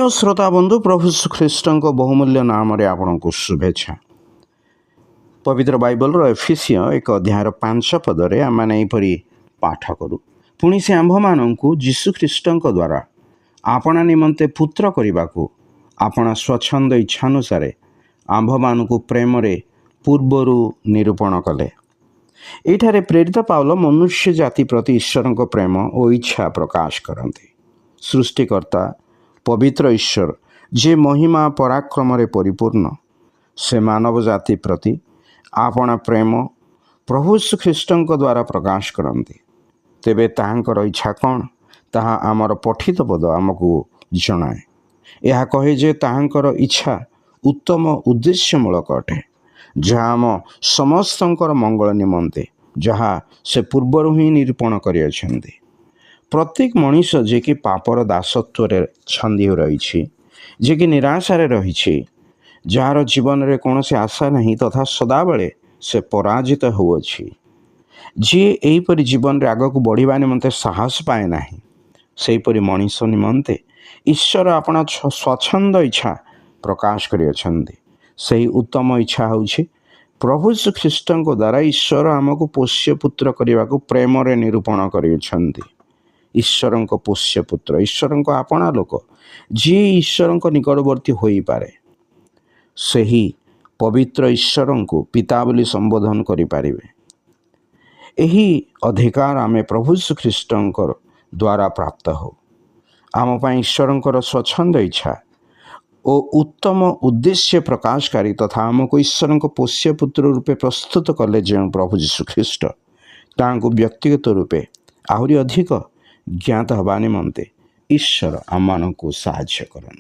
प्रिय श्रोता बंधु प्रभु ख्रीष्ट बहुमूल्य नाम आपको शुभेच्छा। पवित्र बाइबल एफिसिय 1 अध्याय 5 पदरे आमने यहपरी पाठ करूँ। पुणी से आंभ मानू जीशुख्रीष्ट द्वारा आपना निमंते पुत्र करने को आपना स्वच्छंद इच्छानुसार आंभ मानू प्रेम पूर्वर निरूपण कले। एठारे प्रेरित पाउल मनुष्य जाति प्रति ईश्वर प्रेम और इच्छा प्रकाश करते। सृष्टिकर्ता पवित्र ईश्वर जे महिमा पराक्रम रे परिपूर्ण से मानव जाति प्रति आपना प्रेम प्रभु ख्रीष्ट द्वारा प्रकाश करते। तेबे ताहांकर इच्छा कौन ताहा आमर पठित पद आमको जनाए। यह कहे जे ताहांकर इच्छा उत्तम उद्देश्यमूलक अटे, जहाँ आम समस्तंकर मंगल निमंते जहाँ से पूर्वर ही निरूपण करियछन्ति। प्रत्येक मनीष जे कि पापर दासत्व छंदी रही, जे कि निराशारे रही, जार जीवन रे कौन से आशा नहीं तथा सदाबले से पराजित होउछि, जी एहीपरि जीवन रे आगक बढ़िबा निमंते साहस पाए नाही, सेहीपरि मनीष निमंते ईश्वर अपना स्वच्छंद इच्छा प्रकाश करियछन्ति। सही उत्तम इच्छा होउछि प्रभु ख्रीष्ट द्वारा ईश्वर आमको पोष्य पुत्र करने को प्रेम रे निरूपण करियछन्ति। ईश्वर पोष्य पुत्र ईश्वर आपना लोक जी ईश्वर निकटवर्ती हो पारे, सही पवित्र ईश्वर को पिता बोली संबोधन करें। यही अधिकार आमे प्रभु ख्रीष्ट द्वारा प्राप्त हो। आम पाई ईश्वर स्वच्छंद इच्छा और उत्तम उद्देश्य प्रकाशकारी तथा आमको ईश्वर पोष्य पुत्र रूपे प्रस्तुत कले जो प्रभु जीशु ख्रीष्ट तांको व्यक्तिगत रूपे आहरी अधिक ज्ञात हवा निमंते ईश्वर आम को साहाय्य करन।